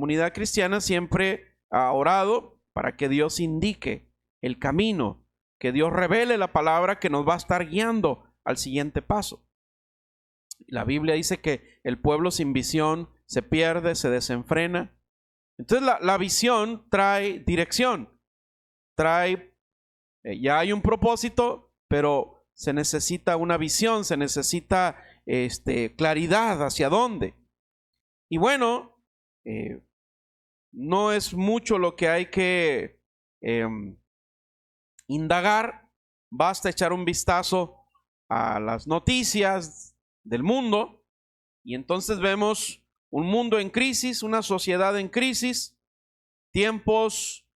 comunidad cristiana siempre ha orado para que Dios indique el camino, que Dios revele la palabra que nos va a estar guiando al siguiente paso. La Biblia dice que el pueblo sin visión se pierde, se desenfrena. Entonces la visión trae dirección, ya hay un propósito, pero se necesita una visión, se necesita claridad hacia dónde. Y bueno, no es mucho lo que hay que indagar, basta echar un vistazo a las noticias del mundo y entonces vemos un mundo en crisis, una sociedad en crisis, tiempos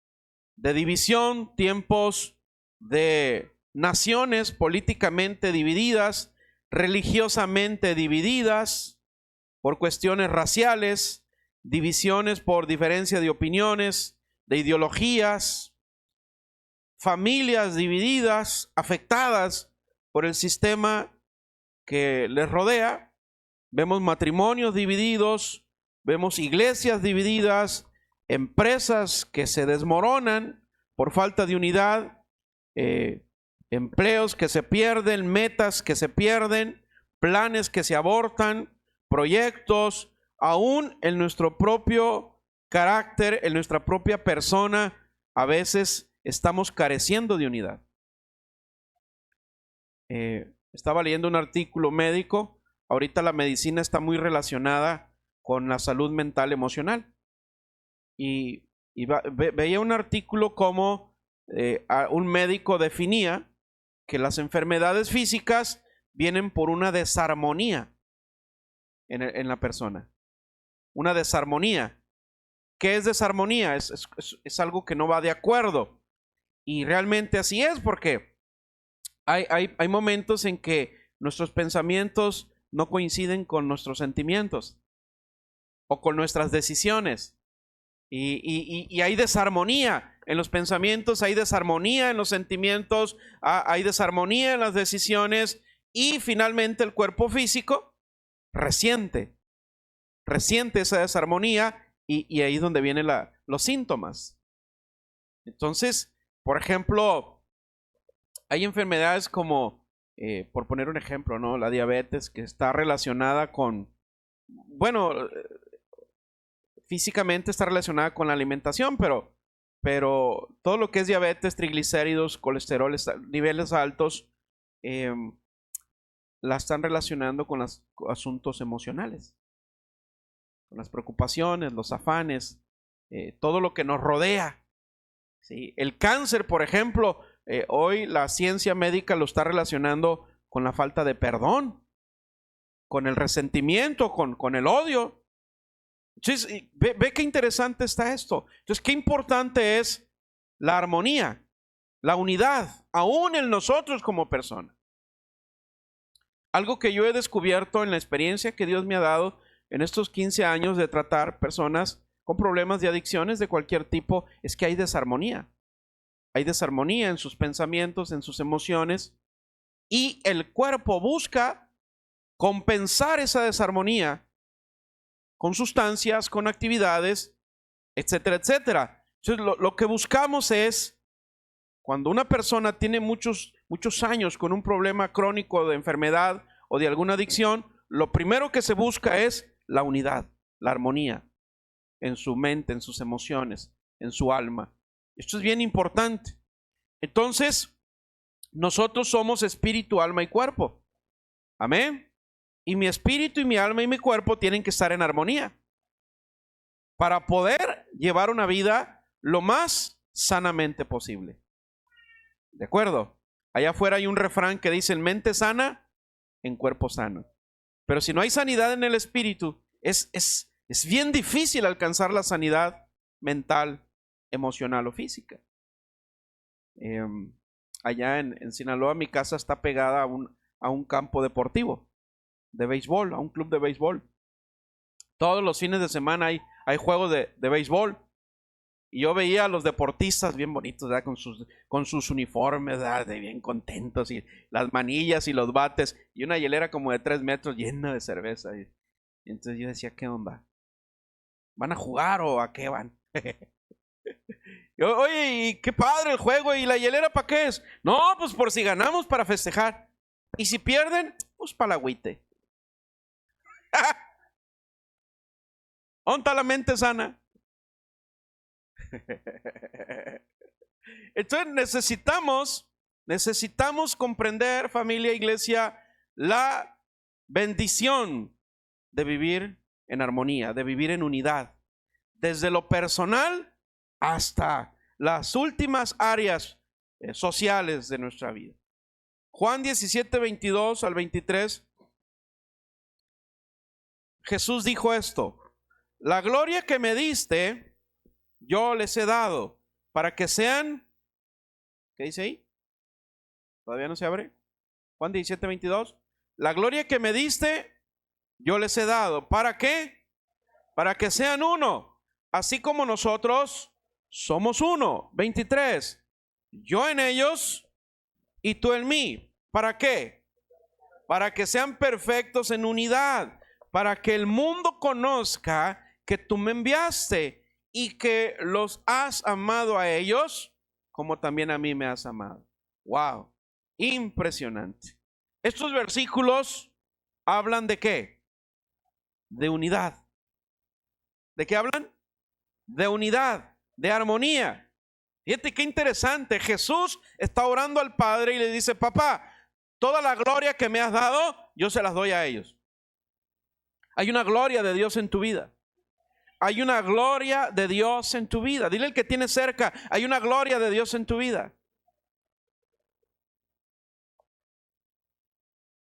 de división, tiempos de naciones políticamente divididas, religiosamente divididas por cuestiones raciales, divisiones por diferencia de opiniones, de ideologías, familias divididas, afectadas por el sistema que les rodea. Vemos matrimonios divididos, vemos iglesias divididas, empresas que se desmoronan por falta de unidad, empleos que se pierden, metas que se pierden, planes que se abortan, proyectos, aún en nuestro propio carácter, en nuestra propia persona, a veces estamos careciendo de unidad. Estaba leyendo un artículo médico. Ahorita la medicina está muy relacionada con la salud mental emocional. Y veía un artículo como un médico definía que las enfermedades físicas vienen por una desarmonía en la persona. Una desarmonía. ¿Qué es desarmonía? Es algo que no va de acuerdo. Y realmente así es, porque hay momentos en que nuestros pensamientos no coinciden con nuestros sentimientos o con nuestras decisiones. Y hay desarmonía en los pensamientos, hay desarmonía en los sentimientos, hay desarmonía en las decisiones y finalmente el cuerpo físico resiente esa desarmonía y ahí es donde vienen los síntomas. Entonces, por ejemplo, hay enfermedades como, por poner un ejemplo, ¿no? La diabetes, que está relacionada con, bueno, físicamente está relacionada con la alimentación, pero todo lo que es diabetes, triglicéridos, colesterol, niveles altos, la están relacionando con los asuntos emocionales, con las preocupaciones, los afanes, todo lo que nos rodea. ¿Sí? El cáncer, por ejemplo, hoy la ciencia médica lo está relacionando con la falta de perdón, con el resentimiento, con el odio. Entonces, ve qué interesante está esto. Entonces, qué importante es la armonía, la unidad, aún en nosotros como personas. Algo que yo he descubierto en la experiencia que Dios me ha dado en estos 15 años de tratar personas con problemas de adicciones de cualquier tipo, es que hay desarmonía. Hay desarmonía en sus pensamientos, en sus emociones, y el cuerpo busca compensar esa desarmonía con sustancias, con actividades, etcétera, etcétera. Entonces, lo que buscamos es, cuando una persona tiene muchos años con un problema crónico de enfermedad o de alguna adicción, lo primero que se busca es la unidad, la armonía en su mente, en sus emociones, en su alma. Esto es bien importante. Entonces, nosotros somos espíritu, alma y cuerpo. Amén. Y mi espíritu y mi alma y mi cuerpo tienen que estar en armonía para poder llevar una vida lo más sanamente posible. ¿De acuerdo? Allá afuera hay un refrán que dice: en mente sana, en cuerpo sano. Pero si no hay sanidad en el espíritu, es bien difícil alcanzar la sanidad mental, emocional o física. Allá en Sinaloa, mi casa está pegada a un campo deportivo de béisbol, a un club de béisbol. Todos los fines de semana hay juegos de béisbol. Y yo veía a los deportistas bien bonitos, ¿verdad? Con sus uniformes, ¿verdad? De bien contentos, y las manillas y los bates, y una hielera como de 3 metros llena de cerveza. Y entonces yo decía, ¿qué onda? ¿Van a jugar o a qué van? Oye, y qué padre el juego. ¿Y la hielera para qué es? No, pues por si ganamos, para festejar. Y si pierden, pues para la agüite. ¿Dónde está la mente sana? Entonces necesitamos comprender, familia, iglesia, la bendición de vivir en armonía, de vivir en unidad, desde lo personal hasta las últimas áreas sociales de nuestra vida. Juan 17, 22 al 23, Jesús dijo esto: la gloria que me diste, yo les he dado, para que sean, ¿qué dice ahí? ¿Todavía no se abre? Juan 17, 22. La gloria que me diste, yo les he dado. ¿Para qué? Para que sean uno, así como nosotros somos uno. 23. Yo en ellos y tú en mí. ¿Para qué? Para que sean perfectos en unidad, para que el mundo conozca que tú me enviaste y que los has amado a ellos como también a mí me has amado. Wow, impresionante. Estos versículos hablan de ¿qué? De unidad. ¿De qué hablan? De unidad, de armonía. Fíjate qué interesante. Jesús está orando al Padre y le dice: papá, toda la gloria que me has dado, yo se las doy a ellos. Hay una gloria de Dios en tu vida. Hay una gloria de Dios en tu vida. Dile al que tiene cerca: hay una gloria de Dios en tu vida.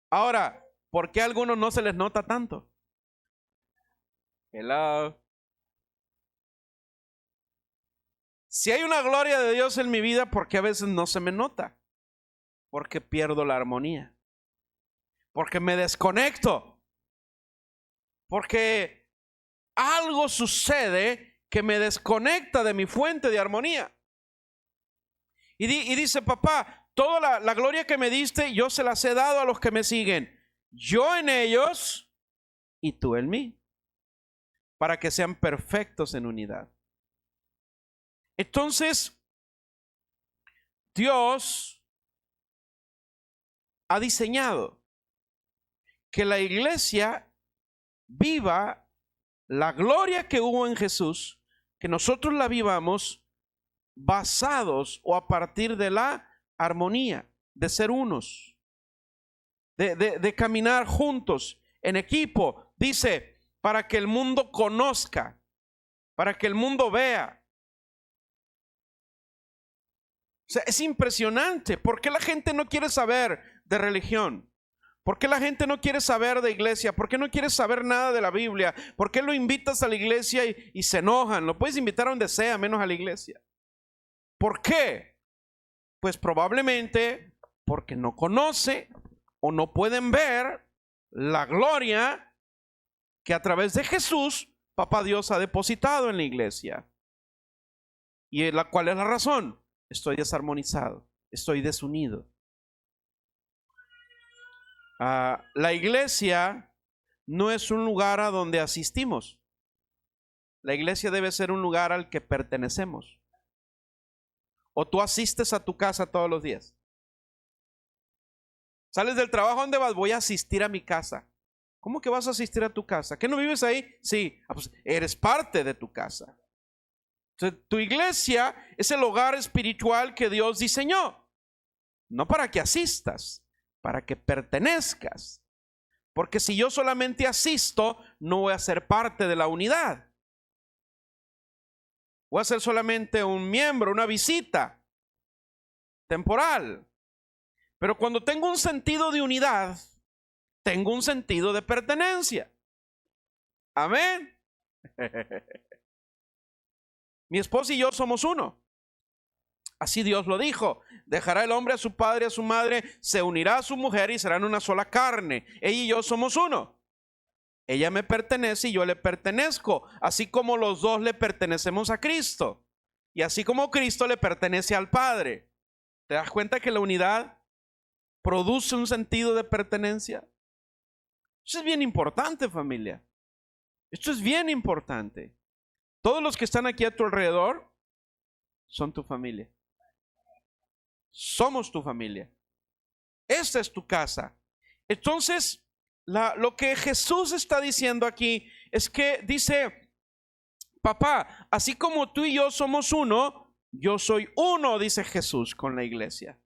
Ahora, ¿por qué a algunos no se les nota tanto? Hello. Si hay una gloria de Dios en mi vida, ¿por qué a veces no se me nota? Porque pierdo la armonía. Porque me desconecto. Porque algo sucede que me desconecta de mi fuente de armonía. Y dice: papá, toda la gloria que me diste, yo se las he dado a los que me siguen. Yo en ellos y tú en mí, para que sean perfectos en unidad. Entonces, Dios ha diseñado que la iglesia viva la gloria que hubo en Jesús, que nosotros la vivamos basados o a partir de la armonía, de ser unos, de caminar juntos, en equipo. Dice: para que el mundo conozca, para que el mundo vea. O sea, es impresionante. ¿Por qué la gente no quiere saber de religión? ¿Por qué la gente no quiere saber de iglesia? ¿Por qué no quiere saber nada de la Biblia? ¿Por qué lo invitas a la iglesia y se enojan? Lo puedes invitar a donde sea, menos a la iglesia. ¿Por qué? Pues probablemente porque no conoce o no pueden ver la gloria que a través de Jesús, Papá Dios ha depositado en la iglesia. ¿Y cuál es la razón? Estoy desarmonizado, estoy desunido. La iglesia no es un lugar a donde asistimos. La iglesia debe ser un lugar al que pertenecemos. ¿O tú asistes a tu casa todos los días? ¿Sales del trabajo? ¿Dónde vas? Voy a asistir a mi casa. ¿Cómo que vas a asistir a tu casa? ¿Qué no vives ahí? Sí, pues eres parte de tu casa. Entonces, tu iglesia es el hogar espiritual que Dios diseñó. No para que asistas, para que pertenezcas. Porque si yo solamente asisto, no voy a ser parte de la unidad. Voy a ser solamente un miembro, una visita temporal. Pero cuando tengo un sentido de unidad, tengo un sentido de pertenencia. Amén. Mi esposa y yo somos uno. Así Dios lo dijo: dejará el hombre a su padre y a su madre, se unirá a su mujer y serán una sola carne. Ella y yo somos uno. Ella me pertenece y yo le pertenezco, así como los dos le pertenecemos a Cristo. Y así como Cristo le pertenece al Padre. ¿Te das cuenta que la unidad produce un sentido de pertenencia? Eso es bien importante, familia. Esto es bien importante. Todos los que están aquí a tu alrededor son tu familia. Somos tu familia. Esta es tu casa. Entonces, lo que Jesús está diciendo aquí es que dice: papá, así como tú y yo somos uno, yo soy uno, dice Jesús, con la iglesia.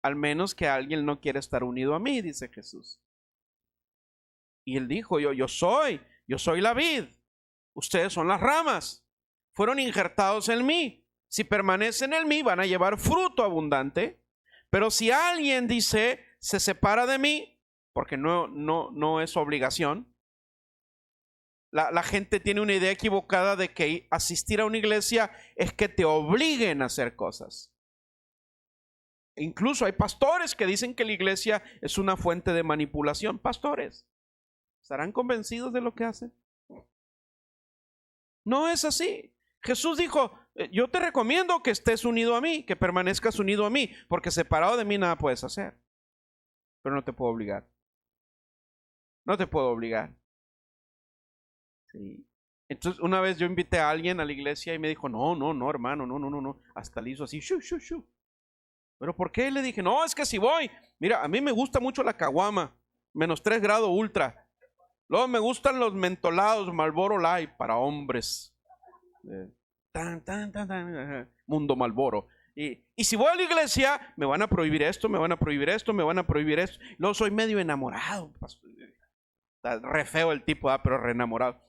Al menos que alguien no quiera estar unido a mí, dice Jesús. Y él dijo: yo soy la vid, ustedes son las ramas, fueron injertados en mí. Si permanecen en mí, van a llevar fruto abundante. Pero si alguien dice, se separa de mí, porque no es obligación. La gente tiene una idea equivocada de que asistir a una iglesia es que te obliguen a hacer cosas. Incluso hay pastores que dicen que la iglesia es una fuente de manipulación. Pastores, ¿estarán convencidos de lo que hacen? No es así. Jesús dijo: yo te recomiendo que estés unido a mí, que permanezcas unido a mí, porque separado de mí nada puedes hacer. Pero no te puedo obligar. No te puedo obligar. Sí. Entonces una vez yo invité a alguien a la iglesia y me dijo: no, hermano, no. Hasta le hizo así, shu. ¿Pero por qué? Le dije: no, es que si voy, mira, a mí me gusta mucho la caguama, -3 grados ultra. Luego me gustan los mentolados Marlboro Light para hombres. Mundo Marlboro. Y si voy a la iglesia, me van a prohibir esto, me van a prohibir esto, me van a prohibir esto. Luego soy medio enamorado. Está re feo el tipo, pero re enamorado.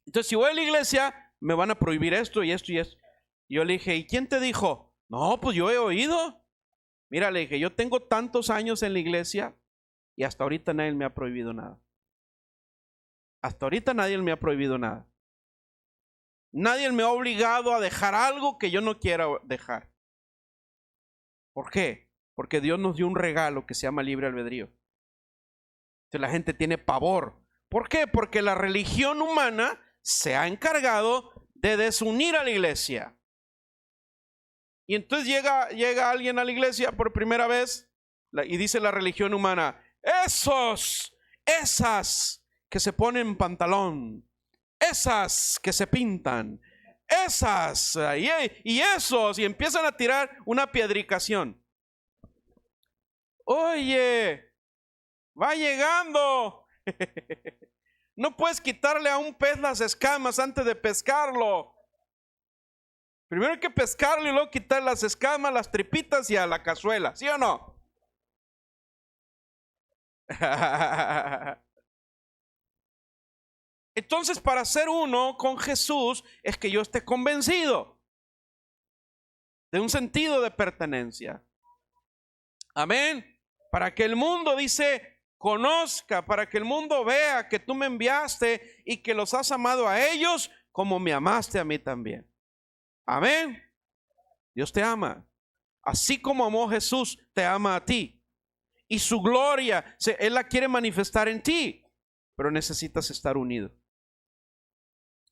Entonces, si voy a la iglesia, me van a prohibir esto y esto y esto. Y yo le dije: ¿y quién te dijo? No, pues yo he oído. Mira, le dije, yo tengo tantos años en la iglesia y hasta ahorita nadie me ha prohibido nada. Hasta ahorita nadie me ha prohibido nada. Nadie me ha obligado a dejar algo que yo no quiera dejar. ¿Por qué? Porque Dios nos dio un regalo que se llama libre albedrío. Entonces la gente tiene pavor. ¿Por qué? Porque la religión humana se ha encargado de desunir a la iglesia. Y entonces llega alguien a la iglesia por primera vez y dice la religión humana: esas que se ponen pantalón, esas que se pintan, esas y esos, y empiezan a tirar una piedricación. Oye, va llegando. No puedes quitarle a un pez las escamas antes de pescarlo. Primero hay que pescarlo y luego quitar las escamas, las tripitas y a la cazuela, ¿sí o no? Entonces, para ser uno con Jesús es que yo esté convencido de un sentido de pertenencia. Amén. Para que el mundo, dice, conozca, para que el mundo vea que tú me enviaste y que los has amado a ellos como me amaste a mí también. Amén. Dios te ama. Así como amó Jesús, te ama a ti. Y su gloria, Él la quiere manifestar en ti. Pero necesitas estar unido.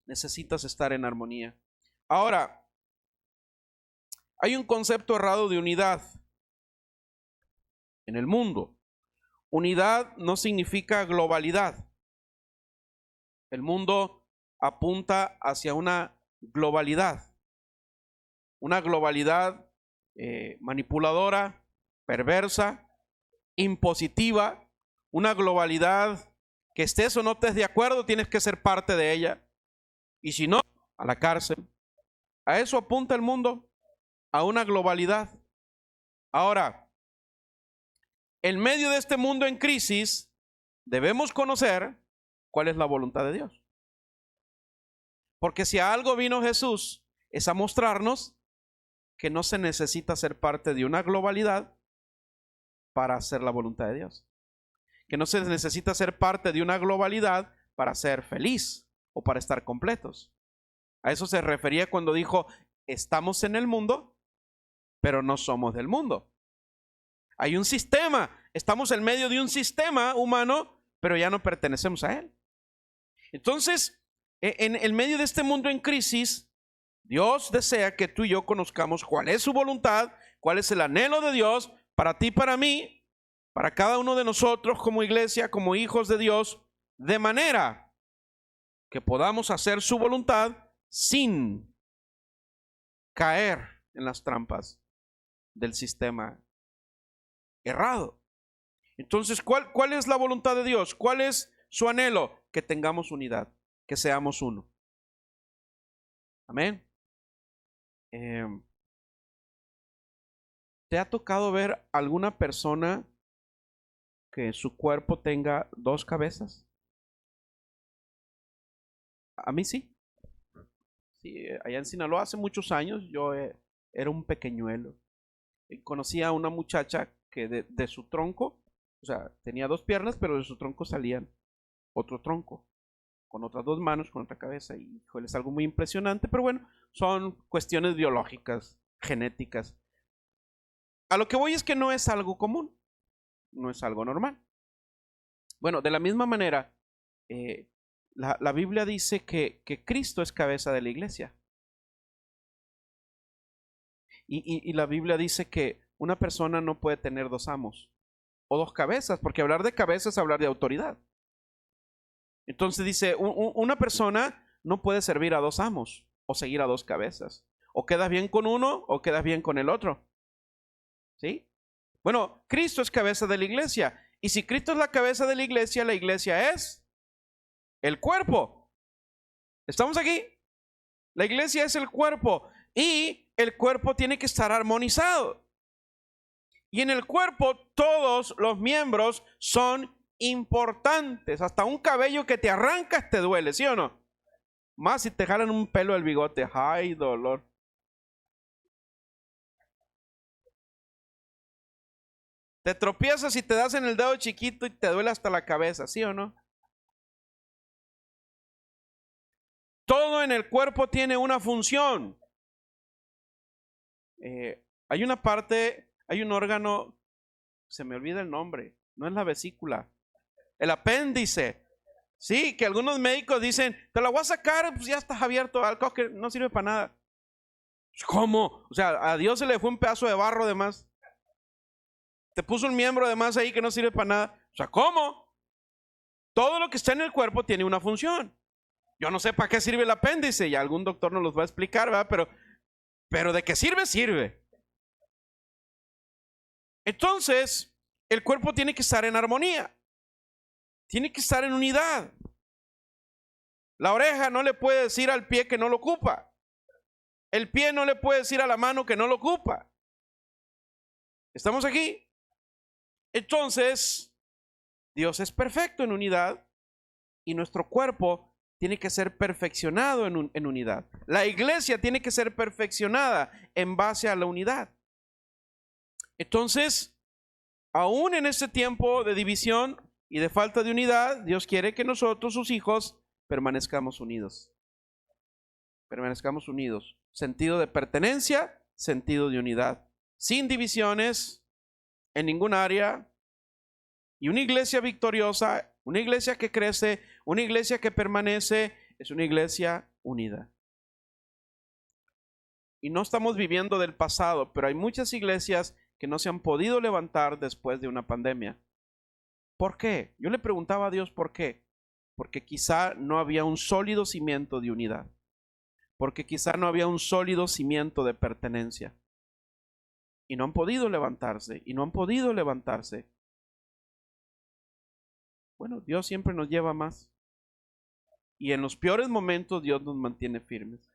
Necesitas estar en armonía. Ahora, hay un concepto errado de unidad en el mundo. Unidad no significa globalidad. El mundo apunta hacia una globalidad. Una globalidad manipuladora, perversa, impositiva. Una globalidad que estés o no estés de acuerdo, tienes que ser parte de ella. Y si no, a la cárcel. A eso apunta el mundo, a una globalidad. Ahora, en medio de este mundo en crisis, debemos conocer cuál es la voluntad de Dios. Porque si a algo vino Jesús, es a mostrarnos que no se necesita ser parte de una globalidad para hacer la voluntad de Dios. Que no se necesita ser parte de una globalidad para ser feliz o para estar completos. A eso se refería cuando dijo: estamos en el mundo, pero no somos del mundo. Hay un sistema, estamos en medio de un sistema humano, pero ya no pertenecemos a él. Entonces, en el medio de este mundo en crisis, Dios desea que tú y yo conozcamos cuál es su voluntad, cuál es el anhelo de Dios para ti, para mí, para cada uno de nosotros como iglesia, como hijos de Dios, de manera que podamos hacer su voluntad sin caer en las trampas del sistema errado. Entonces, ¿cuál es la voluntad de Dios? ¿Cuál es su anhelo? Que tengamos unidad, que seamos uno. Amén. ¿Te ha tocado ver alguna persona que su cuerpo tenga dos cabezas? A mí sí. Sí, allá en Sinaloa hace muchos años yo era un pequeñuelo. Y conocí a una muchacha que de su tronco, o sea, tenía dos piernas, pero de su tronco salían otro tronco, con otras dos manos, con otra cabeza. Y híjole, es algo muy impresionante, pero bueno, son cuestiones biológicas, genéticas. A lo que voy es que no es algo común, no es algo normal. Bueno, de la misma manera, la Biblia dice que Cristo es cabeza de la iglesia. Y la Biblia dice que una persona no puede tener dos amos o dos cabezas, porque hablar de cabeza es hablar de autoridad. Entonces dice, una persona no puede servir a dos amos o seguir a dos cabezas. O quedas bien con uno o quedas bien con el otro. ¿Sí? Bueno, Cristo es cabeza de la iglesia. Y si Cristo es la cabeza de la iglesia es el cuerpo. ¿Estamos aquí? La iglesia es el cuerpo. Y el cuerpo tiene que estar armonizado. Y en el cuerpo todos los miembros son importantes. Hasta un cabello que te arrancas te duele, ¿sí o no? Más si te jalan un pelo del bigote. ¡Ay, dolor! Te tropiezas y te das en el dedo chiquito y te duele hasta la cabeza, ¿sí o no? Todo en el cuerpo tiene una función. Hay una parte, hay un órgano, se me olvida el nombre, no es la vesícula, el apéndice. Sí, que algunos médicos dicen, te la voy a sacar, pues ya estás abierto, algo que no sirve para nada. ¿Cómo? O sea, a Dios se le fue un pedazo de barro de más. Te puso un miembro de más ahí que no sirve para nada. O sea, ¿cómo? Todo lo que está en el cuerpo tiene una función. Yo no sé para qué sirve el apéndice, y algún doctor nos los va a explicar, ¿verdad? Pero de qué sirve, sirve. Entonces, el cuerpo tiene que estar en armonía. Tiene que estar en unidad. La oreja no le puede decir al pie que no lo ocupa. El pie no le puede decir a la mano que no lo ocupa. ¿Estamos aquí? Entonces, Dios es perfecto en unidad y nuestro cuerpo tiene que ser perfeccionado en unidad. La iglesia tiene que ser perfeccionada en base a la unidad. Entonces, aún en este tiempo de división y de falta de unidad, Dios quiere que nosotros, sus hijos, permanezcamos unidos. Permanezcamos unidos. Sentido de pertenencia, sentido de unidad. Sin divisiones en ningún área. Y una iglesia victoriosa, una iglesia que crece, una iglesia que permanece, es una iglesia unida. Y no estamos viviendo del pasado, pero hay muchas iglesias que no se han podido levantar después de una pandemia. ¿Por qué? Yo le preguntaba a Dios por qué. Porque quizá no había un sólido cimiento de unidad. Porque quizá no había un sólido cimiento de pertenencia. Y no han podido levantarse, y no han podido levantarse. Bueno, Dios siempre nos lleva más. Y en los peores momentos Dios nos mantiene firmes.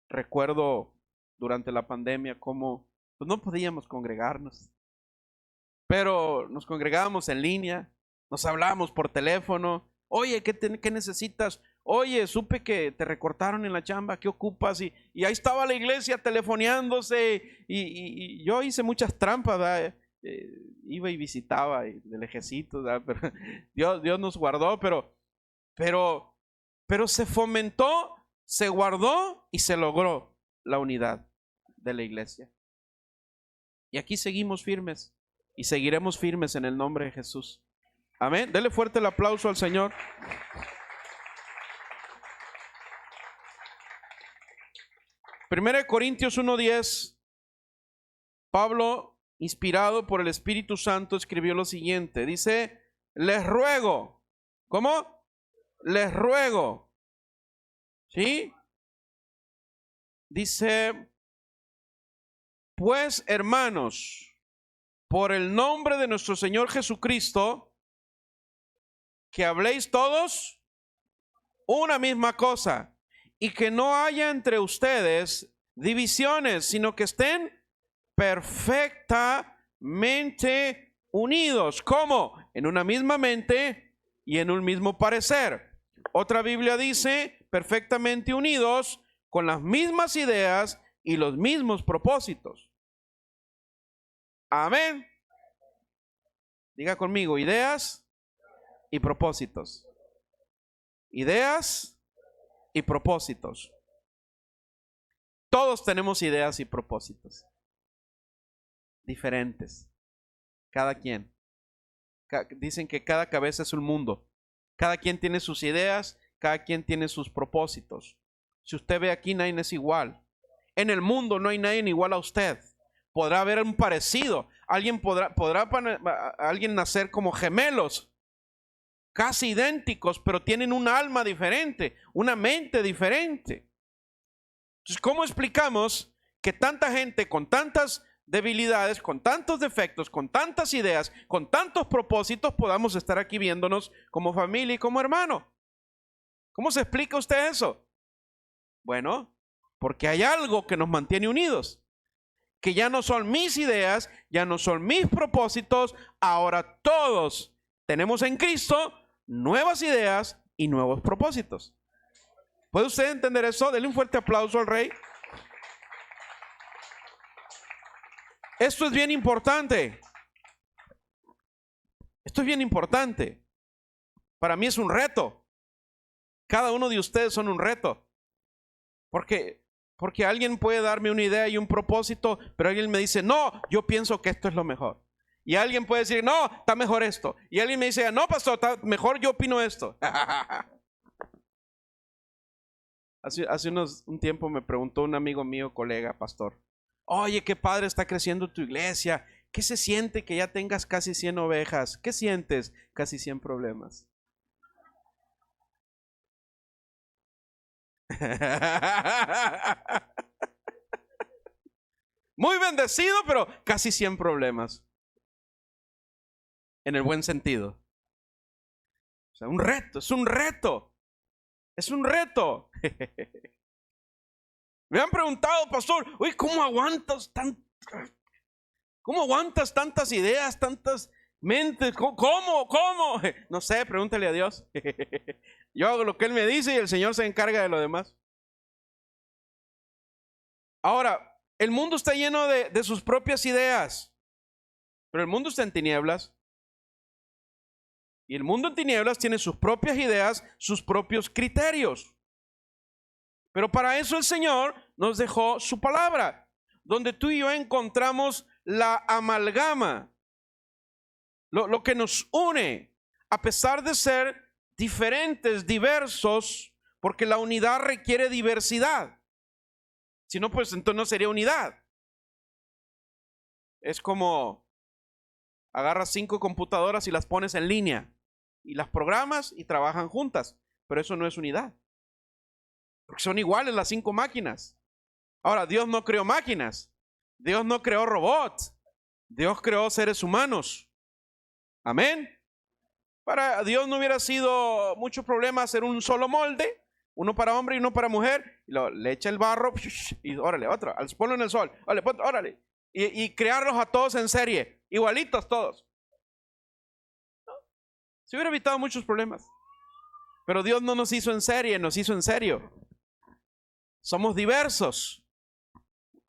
Recuerdo durante la pandemia cómo pues no podíamos congregarnos. Pero nos congregábamos en línea, nos hablábamos por teléfono. Oye, ¿qué necesitas? Oye, supe que te recortaron en la chamba, ¿qué ocupas? Y ahí estaba la iglesia telefoneándose y yo hice muchas trampas, ¿verdad? Iba y visitaba del ejército, pero Dios nos guardó, pero se fomentó, se guardó y se logró la unidad de la iglesia. Y aquí seguimos firmes y seguiremos firmes en el nombre de Jesús. Amén. Dele fuerte el aplauso al Señor. Primera de Corintios 1:10. Pablo, inspirado por el Espíritu Santo, escribió lo siguiente. Dice, les ruego. ¿Cómo? Les ruego. ¿Sí? Dice, pues hermanos, por el nombre de nuestro Señor Jesucristo, que habléis todos una misma cosa y que no haya entre ustedes divisiones, sino que estén perfectamente unidos. ¿Cómo? En una misma mente y en un mismo parecer. Otra Biblia dice perfectamente unidos con las mismas ideas y los mismos propósitos. Amén. Diga conmigo, ideas y propósitos. Ideas y propósitos. Todos tenemos ideas y propósitos diferentes. Cada quien. Dicen que cada cabeza es un mundo. Cada quien tiene sus ideas, cada quien tiene sus propósitos. Si usted ve aquí, nadie es igual. En el mundo no hay nadie igual a usted. Podrá haber un parecido. Alguien podrá alguien nacer como gemelos, casi idénticos, pero tienen un alma diferente, una mente diferente. Entonces, ¿cómo explicamos que tanta gente con tantas debilidades, con tantos defectos, con tantas ideas, con tantos propósitos, podamos estar aquí viéndonos como familia y como hermano? ¿Cómo se explica usted eso? Bueno, porque hay algo que nos mantiene unidos, que ya no son mis ideas, ya no son mis propósitos, ahora todos tenemos en Cristo nuevas ideas y nuevos propósitos. ¿Puede usted entender eso? Denle un fuerte aplauso al Rey. Esto es bien importante. Esto es bien importante. Para mí es un reto. Cada uno de ustedes son un reto. Porque alguien puede darme una idea y un propósito, pero alguien me dice, no, yo pienso que esto es lo mejor. Y alguien puede decir, no, está mejor esto. Y alguien me dice, no, pastor, está mejor, yo opino esto. Hace un tiempo me preguntó un amigo mío, colega, pastor, oye, qué padre está creciendo tu iglesia. ¿Qué se siente que ya tengas casi 100 ovejas? ¿Qué sientes? Casi 100 problemas. Muy bendecido, pero casi 100 problemas. En el buen sentido. O sea, un reto, es un reto. Es un reto. Me han preguntado, pastor, oye, ¿cómo aguantas tantas ideas, tantas mentes? ¿Cómo? No sé, pregúntale a Dios. Yo hago lo que Él me dice y el Señor se encarga de lo demás. Ahora, el mundo está lleno de sus propias ideas, pero el mundo está en tinieblas. Y el mundo en tinieblas tiene sus propias ideas, sus propios criterios. Pero para eso el Señor nos dejó su palabra, donde tú y yo encontramos la amalgama, lo que nos une, a pesar de ser diferentes, diversos, porque la unidad requiere diversidad. Si no, pues entonces no sería unidad. Es como agarras 5 computadoras y las pones en línea y las programas y trabajan juntas, pero eso no es unidad, porque son iguales las 5 máquinas. Ahora, Dios no creó máquinas, Dios no creó robots, Dios creó seres humanos. Amén. Para Dios no hubiera sido mucho problema hacer un solo molde, uno para hombre y uno para mujer, y le echa el barro y órale, otro, ponlo en el sol, órale, y crearlos a todos en serie, igualitos todos. ¿No? Se hubiera evitado muchos problemas. Pero Dios no nos hizo en serie, nos hizo en serio. Somos diversos,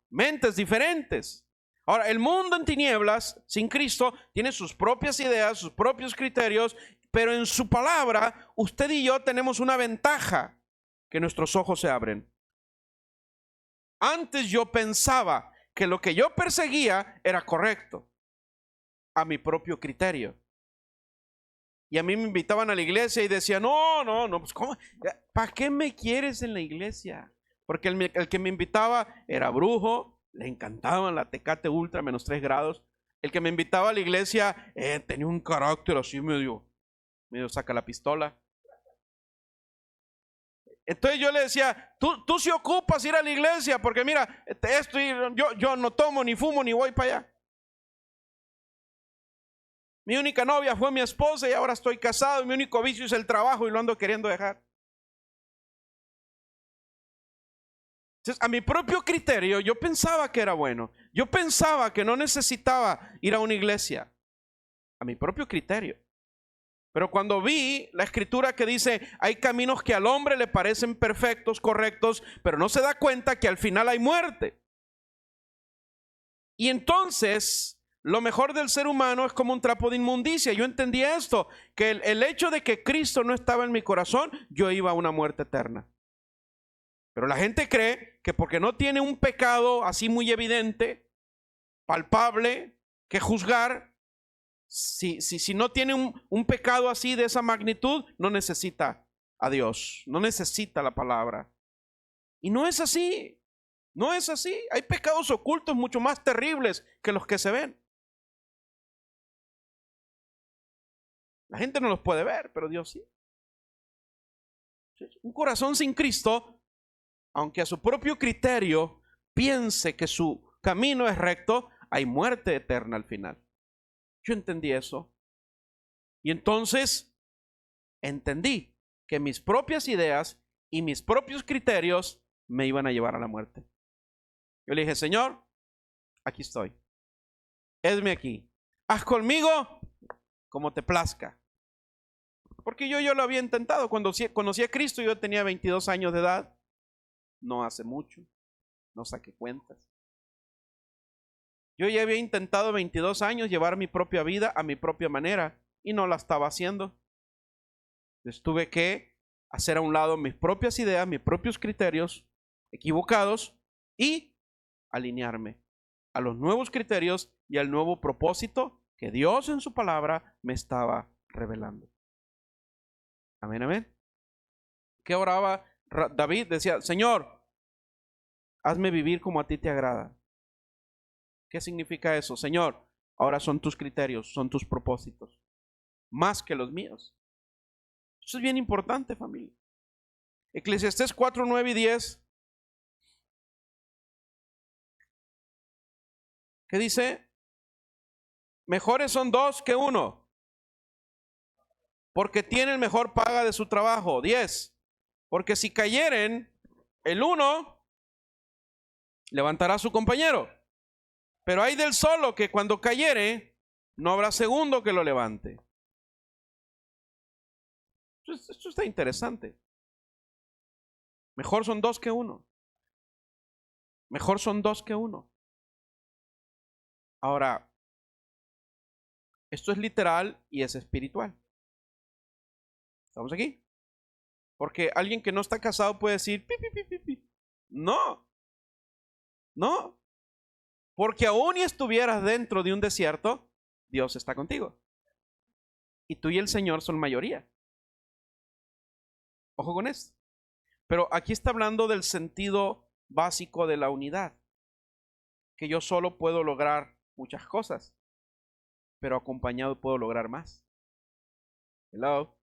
mentes diferentes. Ahora, el mundo en tinieblas, sin Cristo, tiene sus propias ideas, sus propios criterios, pero en su palabra, usted y yo tenemos una ventaja, que nuestros ojos se abren. Antes yo pensaba que lo que yo perseguía era correcto, a mi propio criterio. Y a mí me invitaban a la iglesia y decían, no, pues ¿cómo? ¿Para qué me quieres en la iglesia? Porque el que me invitaba era brujo, le encantaba la Tecate Ultra, -3 grados. El que me invitaba a la iglesia tenía un carácter así medio saca la pistola. Entonces yo le decía, tú sí ocupas ir a la iglesia, porque mira, yo no tomo, ni fumo, ni voy para allá. Mi única novia fue mi esposa y ahora estoy casado y mi único vicio es el trabajo y lo ando queriendo dejar. Entonces, a mi propio criterio, yo pensaba que era bueno. Yo pensaba que no necesitaba ir a una iglesia. A mi propio criterio. Pero cuando vi la escritura que dice, hay caminos que al hombre le parecen perfectos, correctos, pero no se da cuenta que al final hay muerte. Y entonces, lo mejor del ser humano es como un trapo de inmundicia. Yo entendí esto, que el hecho de que Cristo no estaba en mi corazón, yo iba a una muerte eterna. Pero la gente cree que porque no tiene un pecado así muy evidente, palpable, que juzgar, si no tiene un pecado así de esa magnitud, no necesita a Dios, no necesita la palabra. Y no es así, no es así. Hay pecados ocultos mucho más terribles que los que se ven. La gente no los puede ver, pero Dios sí. Un corazón sin Cristo, aunque a su propio criterio piense que su camino es recto, hay muerte eterna al final. Yo entendí eso. Y entonces entendí que mis propias ideas y mis propios criterios me iban a llevar a la muerte. Yo le dije, Señor, aquí estoy. Edme aquí. Haz conmigo como te plazca. Porque yo lo había intentado. Cuando conocí a Cristo, yo tenía 22 años de edad. No hace mucho. No saqué cuentas. Yo ya había intentado 22 años llevar mi propia vida a mi propia manera y no la estaba haciendo. Entonces tuve que hacer a un lado mis propias ideas, mis propios criterios equivocados y alinearme a los nuevos criterios y al nuevo propósito que Dios en su palabra me estaba revelando. Amén, amén. ¿Qué oraba David? Decía, Señor, hazme vivir como a ti te agrada. ¿Qué significa eso? Señor, ahora son tus criterios, son tus propósitos, más que los míos. Eso es bien importante, familia. Eclesiastés 4, 9 y 10. ¿Qué dice? Mejores son dos que uno, porque tienen mejor paga de su trabajo. 10. Porque si cayeren, el uno levantará a su compañero. Pero hay del solo que cuando cayere, no habrá segundo que lo levante. Esto está interesante. Mejor son dos que uno. Mejor son dos que uno. Ahora, esto es literal y es espiritual. ¿Estamos aquí? Porque alguien que no está casado puede decir, pi, pi, pi, pi, pi. No. No. Porque aún y estuvieras dentro de un desierto, Dios está contigo. Y tú y el Señor son mayoría. Ojo con esto. Pero aquí está hablando del sentido básico de la unidad. Que yo solo puedo lograr muchas cosas, pero acompañado puedo lograr más. Hello.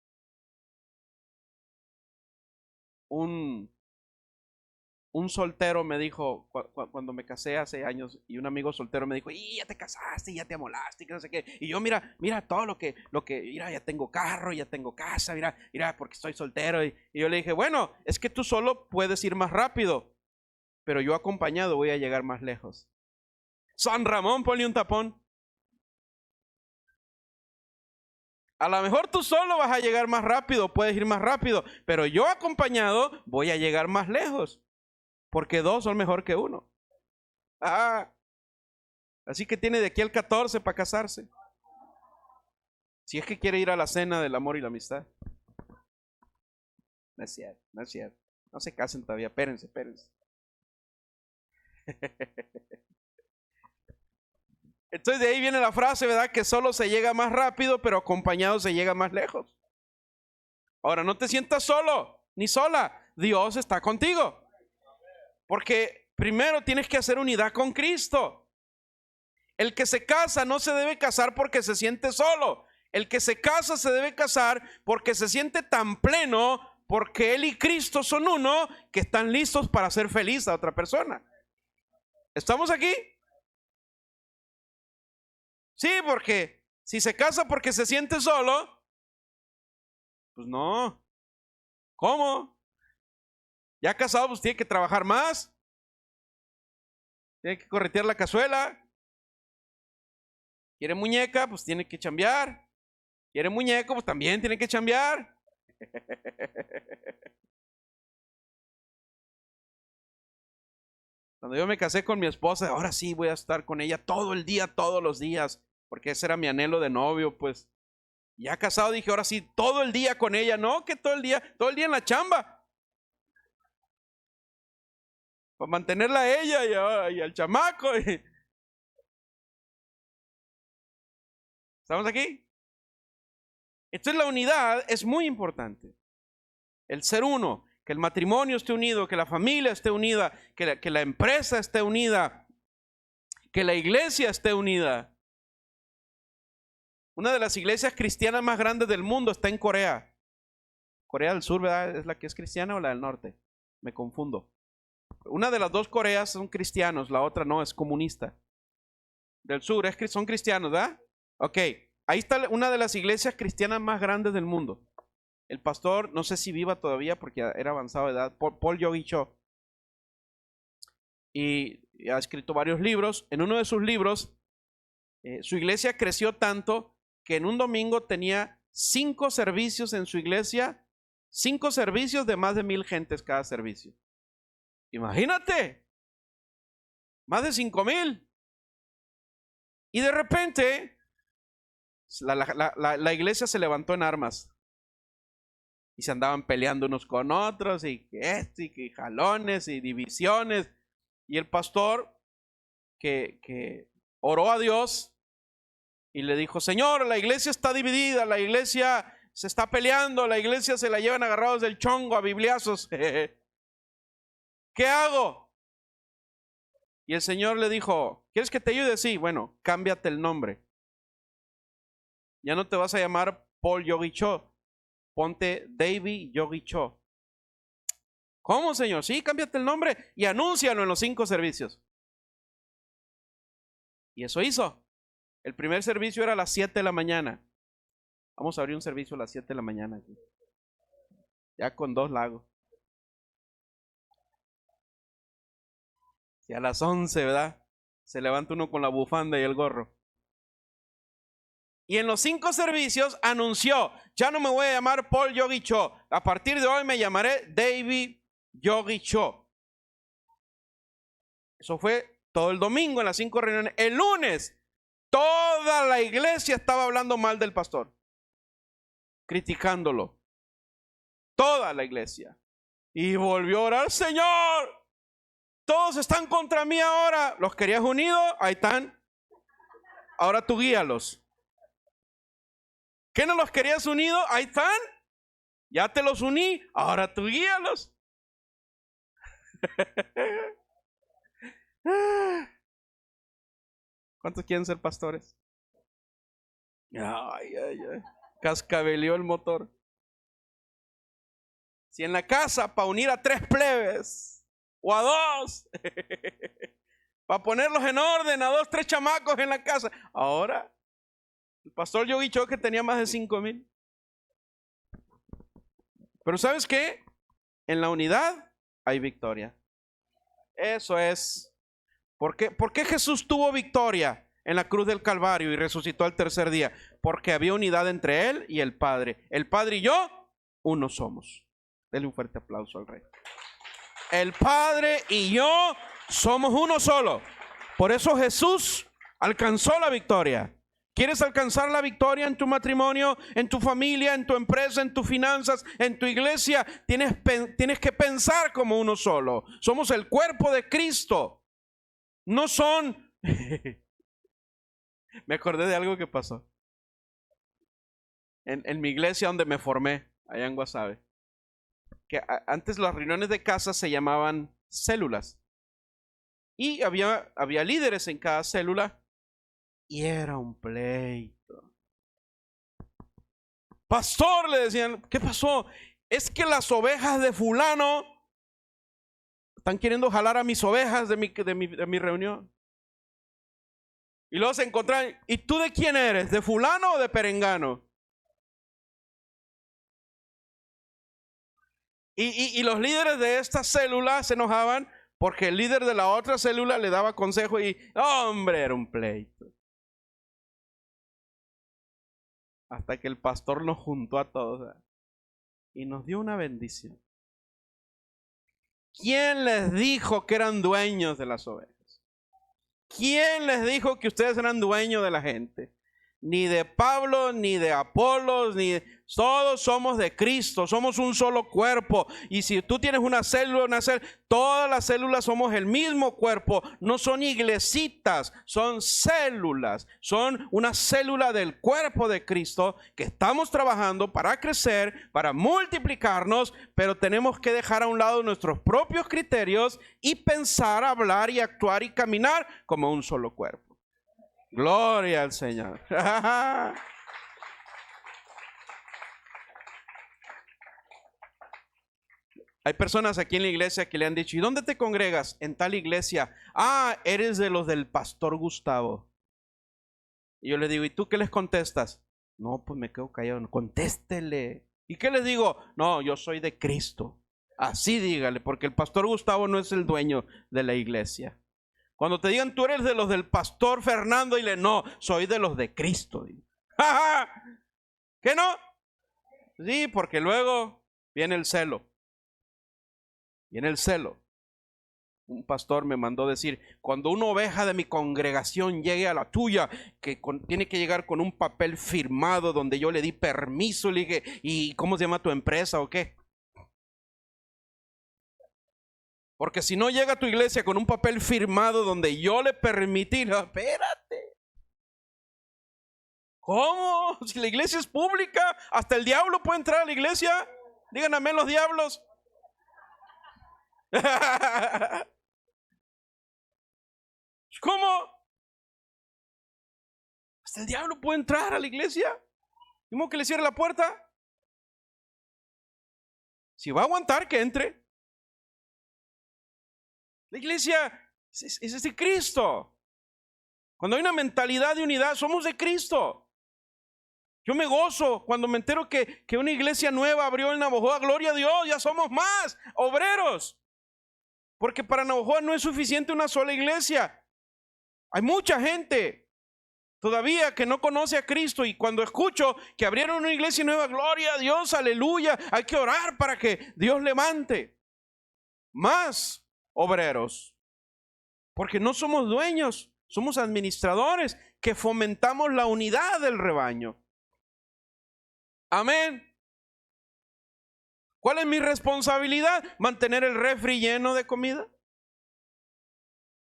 Un soltero me dijo, cuando me casé hace años, y un amigo soltero me dijo, y ya te casaste, ya te amolaste, que no sé qué. Y yo, mira todo lo que, mira, ya tengo carro, ya tengo casa, mira, porque estoy soltero. Y yo le dije, bueno, es que tú solo puedes ir más rápido, pero yo acompañado voy a llegar más lejos. San Ramón, ponle un tapón. A lo mejor tú solo vas a llegar más rápido, puedes ir más rápido, pero yo acompañado voy a llegar más lejos. Porque dos son mejor que uno. Así que tiene de aquí al 14 para casarse. Si es que quiere ir a la cena del amor y la amistad. No es cierto, no es cierto. No se casen todavía, espérense. Entonces de ahí viene la frase, ¿verdad? Que solo se llega más rápido, pero acompañado se llega más lejos. Ahora, no te sientas solo, ni sola. Dios está contigo. Porque primero tienes que hacer unidad con Cristo. El que se casa no se debe casar porque se siente solo. El que se casa se debe casar porque se siente tan pleno porque Él y Cristo son uno, que están listos para hacer feliz a otra persona. ¿Estamos aquí? Sí, porque si se casa porque se siente solo, pues no. ¿Cómo? Ya casado, pues tiene que trabajar más. Tiene que corretear la cazuela. Quiere muñeca, pues tiene que chambear. Quiere muñeco, pues también tiene que chambear. Cuando yo me casé con mi esposa, ahora sí voy a estar con ella todo el día, todos los días, porque ese era mi anhelo de novio, pues. Ya casado dije, ahora sí, todo el día con ella, no, que todo el día en la chamba. Para mantenerla a ella y al chamaco. ¿Estamos aquí? Entonces la unidad es muy importante. El ser uno, que el matrimonio esté unido, que la familia esté unida, que la empresa esté unida, que la iglesia esté unida. Una de las iglesias cristianas más grandes del mundo está en Corea. Corea del Sur, ¿verdad? ¿Es la que es cristiana o la del norte? Me confundo. Una de las dos Coreas son cristianos, la otra no, es comunista. Del sur son cristianos, ¿verdad? Ok, ahí está una de las iglesias cristianas más grandes del mundo. El pastor, no sé si viva todavía porque era avanzado de edad, Paul Yogi Cho. Y ha escrito varios libros. En uno de sus libros, su iglesia creció tanto que en un domingo tenía 5 servicios en su iglesia, 5 servicios de más de 1,000 gentes cada servicio. Imagínate, más de 5,000. Y de repente, la iglesia se levantó en armas. Y se andaban peleando unos con otros, y que jalones y divisiones. Y el pastor que oró a Dios y le dijo, Señor, la iglesia está dividida, la iglesia se está peleando, la iglesia se la llevan agarrados del chongo a bibliazos. ¿Qué hago? Y el Señor le dijo, ¿quieres que te ayude? Sí, bueno, cámbiate el nombre. Ya no te vas a llamar Paul Yogi Cho, ponte David Yogi Cho. ¿Cómo, Señor? Sí, cámbiate el nombre y anúncialo en los 5 servicios. Y eso hizo. El primer servicio era a las 7 de la mañana. Vamos a abrir un servicio a las 7 de la mañana aquí. Ya con 2 lagos. Y a las 11, ¿verdad? Se levanta uno con la bufanda y el gorro. Y en los 5 servicios anunció, ya no me voy a llamar Paul Yogi Cho. A partir de hoy me llamaré David Yogi Cho. Eso fue todo el domingo en las 5 reuniones. El lunes, toda la iglesia estaba hablando mal del pastor, criticándolo. Toda la iglesia. Y volvió a orar, Señor, todos están contra mí ahora. ¿Los querías unidos? Ahí están. Ahora tú guíalos. ¿Qué no los querías unidos? Ahí están. Ya te los uní. Ahora tú guíalos. ¿Cuántos quieren ser pastores? Ay. Cascabeleó el motor. Si en la casa para unir a 3 plebes o a 2, para ponerlos en orden, a 2, 3 chamacos en la casa. Ahora, el pastor Yogi Cho que tenía más de 5,000. Pero ¿sabes qué? En la unidad hay victoria. Eso es. ¿Por qué Jesús tuvo victoria en la cruz del Calvario y resucitó al tercer día? Porque había unidad entre Él y el Padre. El Padre y yo, uno somos. Denle un fuerte aplauso al Rey. El Padre y yo somos uno solo. Por eso Jesús alcanzó la victoria. ¿Quieres alcanzar la victoria en tu matrimonio, en tu familia, en tu empresa, en tus finanzas, en tu iglesia? Tienes que pensar como uno solo. Somos el cuerpo de Cristo. No son... Me acordé de algo que pasó en mi iglesia donde me formé, allá en Guasave. Que antes las reuniones de casa se llamaban células. Y había líderes en cada célula. Y era un pleito. Pastor, le decían, ¿qué pasó? es que las ovejas de fulano están queriendo jalar a mis ovejas de mi reunión. Y luego se encontraron, ¿y tú de quién eres? ¿De fulano o de perengano? Y los líderes de esta célula se enojaban porque el líder de la otra célula le daba consejo y, hombre, era un pleito. Hasta que el pastor nos juntó a todos y nos dio una bendición. ¿Quién les dijo que eran dueños de las ovejas? ¿Quién les dijo que ustedes eran dueños de la gente? Ni de Pablo, ni de Apolos, ni de... Todos somos de Cristo, somos un solo cuerpo. Y si tú tienes una célula, todas las células somos el mismo cuerpo. No son iglesitas, son células. Son una célula del cuerpo de Cristo que estamos trabajando para crecer, para multiplicarnos, pero tenemos que dejar a un lado nuestros propios criterios y pensar, hablar y actuar y caminar como un solo cuerpo. Gloria al Señor. Hay personas aquí en la iglesia que le han dicho, ¿y dónde te congregas? En tal iglesia. Ah, eres de los del pastor Gustavo. Y yo le digo, ¿y tú qué les contestas? No, pues me quedo callado. No, contéstele. ¿Y qué les digo? No, yo soy de Cristo. Así dígale, porque el pastor Gustavo no es el dueño de la iglesia. Cuando te digan, tú eres de los del pastor Fernando, dile, no, soy de los de Cristo. ¿Qué no? Sí, porque luego viene el celo. Viene el celo. Un pastor me mandó decir, cuando una oveja de mi congregación llegue a la tuya, tiene que llegar con un papel firmado donde yo le di permiso, le dije, ¿y cómo se llama tu empresa o qué? Porque si no llega a tu iglesia con un papel firmado donde yo le permití, no, espérate. ¿Cómo? Si la iglesia es pública, hasta el diablo puede entrar a la iglesia. Digan amén los diablos. ¿Cómo? Hasta el diablo puede entrar a la iglesia. ¿Cómo que le cierre la puerta? Si va a aguantar, que entre. La iglesia es de Cristo. Cuando hay una mentalidad de unidad, somos de Cristo. Yo me gozo cuando me entero que una iglesia nueva abrió en Navojoa. Gloria a Dios, ya somos más obreros. Porque para Navojoa no es suficiente una sola iglesia. Hay mucha gente todavía que no conoce a Cristo, y cuando escucho que abrieron una iglesia nueva, gloria a Dios, aleluya, hay que orar para que Dios levante más obreros. Porque no somos dueños, somos administradores que fomentamos la unidad del rebaño. Amén. ¿Cuál es mi responsabilidad? Mantener el refri lleno de comida.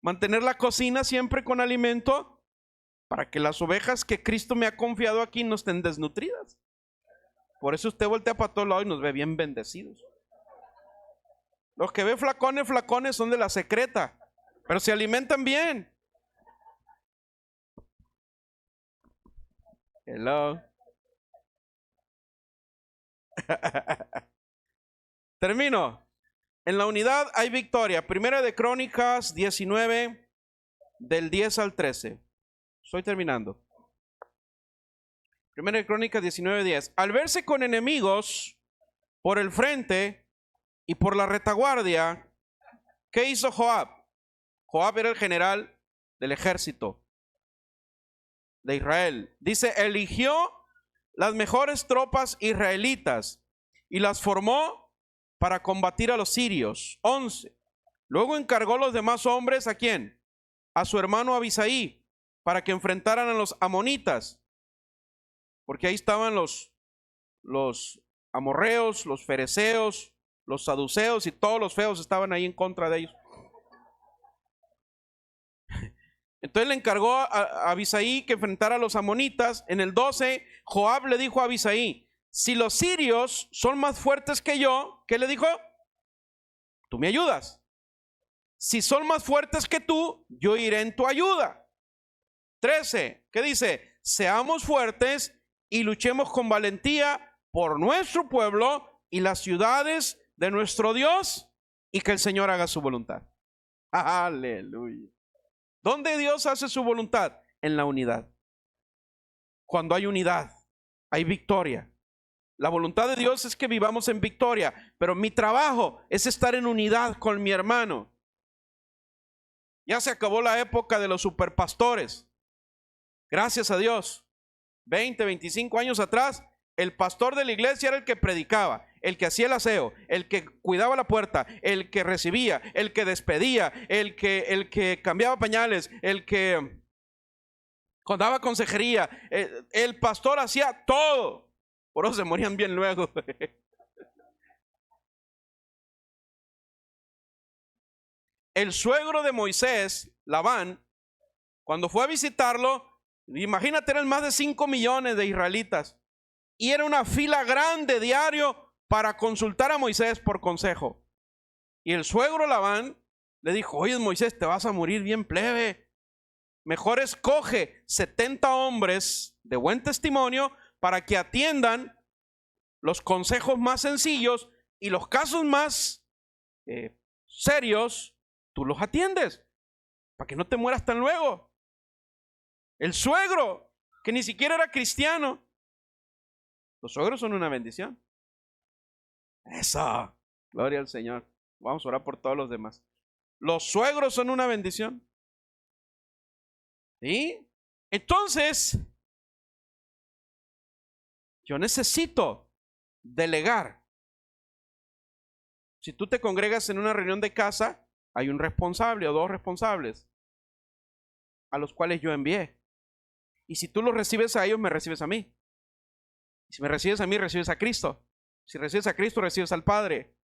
Mantener la cocina siempre con alimento para que las ovejas que Cristo me ha confiado aquí no estén desnutridas. Por eso usted voltea para todos lados y nos ve bien bendecidos. Los que ve flacones son de la secreta, pero se alimentan bien. Hello. Termino. En la unidad hay victoria. Primera de Crónicas 19, del 10 al 13. Estoy terminando. Primera de Crónicas 19, 10. Al verse con enemigos por el frente y por la retaguardia, ¿qué hizo Joab? Joab era el general del ejército de Israel. Dice, eligió las mejores tropas israelitas y las formó para combatir a los sirios. 11. Luego encargó los demás hombres, ¿a quién? A su hermano Abisaí, para que enfrentaran a los amonitas. Porque ahí estaban los amorreos, los fereceos, los saduceos, y todos los feos estaban ahí en contra de ellos. Entonces le encargó a Abisaí que enfrentara a los amonitas. En el 12, Joab le dijo a Abisaí, si los sirios son más fuertes que yo, ¿qué le dijo? Tú me ayudas. Si son más fuertes que tú, yo iré en tu ayuda. 13, ¿qué dice? Seamos fuertes y luchemos con valentía por nuestro pueblo y las ciudades de nuestro Dios y que el Señor haga su voluntad. Aleluya. ¿Dónde Dios hace su voluntad? En la unidad. Cuando hay unidad, hay victoria. La voluntad de Dios es que vivamos en victoria, pero mi trabajo es estar en unidad con mi hermano. Ya se acabó la época de los superpastores. Gracias a Dios. 20, 25 años atrás, el pastor de la iglesia era el que predicaba, el que hacía el aseo, el que cuidaba la puerta, el que recibía, el que despedía, el que cambiaba pañales, el que daba consejería. El pastor hacía todo. Por eso se morían bien luego. El suegro de Moisés, Labán, cuando fue a visitarlo, imagínate, eran más de 5 millones de israelitas. Y era una fila grande diario para consultar a Moisés por consejo. Y el suegro Labán le dijo: oye, Moisés, te vas a morir bien plebe. Mejor escoge 70 hombres de buen testimonio para que atiendan los consejos más sencillos y los casos más serios, tú los atiendes, para que no te mueras tan luego. El suegro, que ni siquiera era cristiano. Los suegros son una bendición. Eso, gloria al Señor. Vamos a orar por todos los demás. Los suegros son una bendición. ¿Sí? Entonces, yo necesito delegar. Si tú te congregas en una reunión de casa, hay un responsable o dos responsables a los cuales yo envié. Y si tú los recibes a ellos, me recibes a mí. Si me recibes a mí, recibes a Cristo. Si recibes a Cristo, recibes al Padre.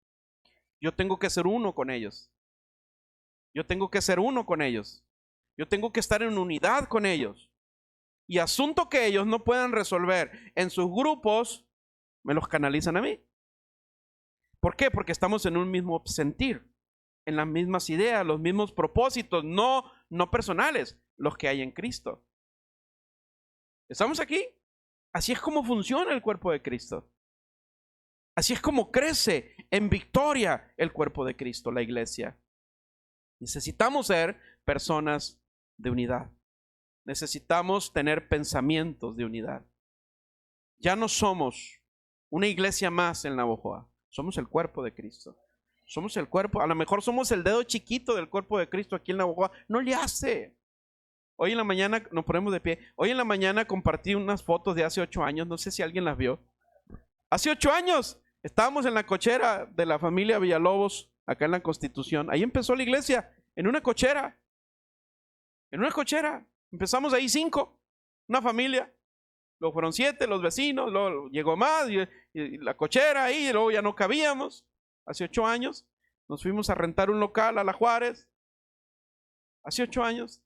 Yo tengo que ser uno con ellos. Yo tengo que ser uno con ellos. Yo tengo que estar en unidad con ellos. Y asunto que ellos no puedan resolver en sus grupos, me los canalizan a mí. ¿Por qué? Porque estamos en un mismo sentir, en las mismas ideas, los mismos propósitos, no personales, los que hay en Cristo. ¿Estamos aquí? Así es como funciona el cuerpo de Cristo. Así es como crece en victoria el cuerpo de Cristo, la iglesia. Necesitamos ser personas de unidad. Necesitamos tener pensamientos de unidad. Ya no somos una iglesia más en Navojoa. Somos el cuerpo de Cristo. Somos el cuerpo. A lo mejor somos el dedo chiquito del cuerpo de Cristo aquí en Navojoa. No le hace. Hoy en la mañana nos ponemos de pie. Hoy en la mañana compartí unas fotos de hace 8 años. No sé si alguien las vio. Hace 8 años estábamos en la cochera de la familia Villalobos, acá en la Constitución. Ahí empezó la iglesia, en una cochera. En una cochera. Empezamos ahí 5, una familia. Luego fueron 7 los vecinos, luego llegó más y la cochera ahí, y luego ya no cabíamos. Hace 8 años nos fuimos a rentar un local a La Juárez. Hace 8 años.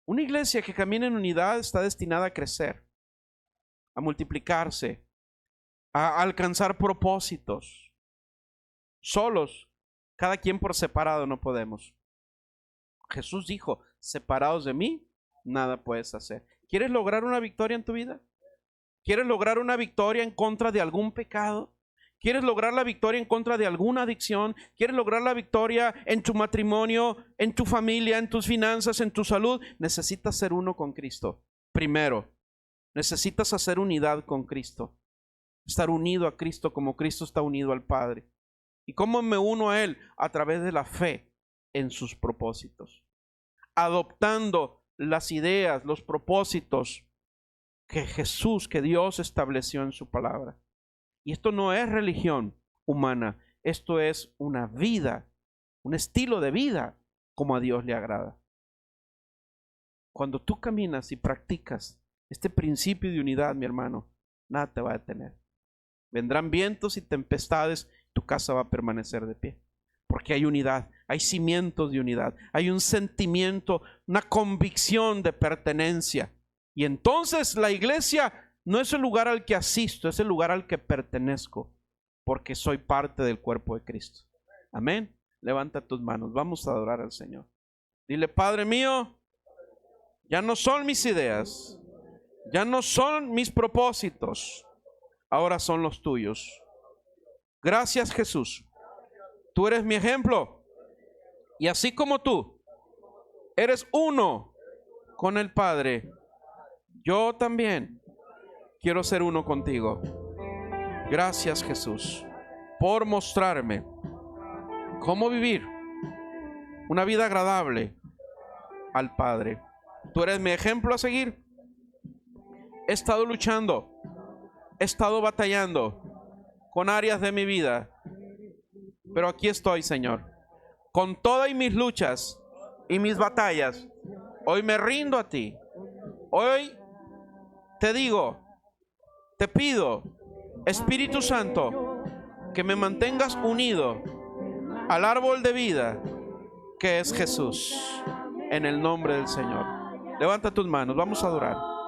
Una iglesia que camina en unidad está destinada a crecer, a multiplicarse, a alcanzar propósitos. Solos, cada quien por separado no podemos. Jesús dijo: separados de mí, nada puedes hacer. ¿Quieres lograr una victoria en tu vida? ¿Quieres lograr una victoria en contra de algún pecado? ¿Quieres lograr la victoria en contra de alguna adicción? ¿Quieres lograr la victoria en tu matrimonio, en tu familia, en tus finanzas, en tu salud? Necesitas ser uno con Cristo. Primero, necesitas hacer unidad con Cristo. Estar unido a Cristo como Cristo está unido al Padre. ¿Y cómo me uno a Él? A través de la fe en sus propósitos. Adoptando las ideas, los propósitos que Jesús, que Dios estableció en su palabra. Y esto no es religión humana, esto es una vida, un estilo de vida como a Dios le agrada. Cuando tú caminas y practicas este principio de unidad, mi hermano, nada te va a detener. Vendrán vientos y tempestades, tu casa va a permanecer de pie. Porque hay unidad, hay cimientos de unidad, hay un sentimiento, una convicción de pertenencia. Y entonces la iglesia no es el lugar al que asisto, es el lugar al que pertenezco, porque soy parte del cuerpo de Cristo. Amén. Levanta tus manos, vamos a adorar al Señor. Dile: Padre mío, ya no son mis ideas, ya no son mis propósitos, ahora son los tuyos. Gracias, Jesús. Tú eres mi ejemplo. Y así como tú eres uno con el Padre, yo también quiero ser uno contigo. Gracias, Jesús, por mostrarme cómo vivir una vida agradable al Padre. Tú eres mi ejemplo a seguir. He estado luchando, he estado batallando con áreas de mi vida, pero aquí estoy, Señor, con todas mis luchas y mis batallas. Hoy me rindo a ti. Hoy te digo, te pido, Espíritu Santo, que me mantengas unido al árbol de vida que es Jesús, en el nombre del Señor. Levanta tus manos, vamos a adorar.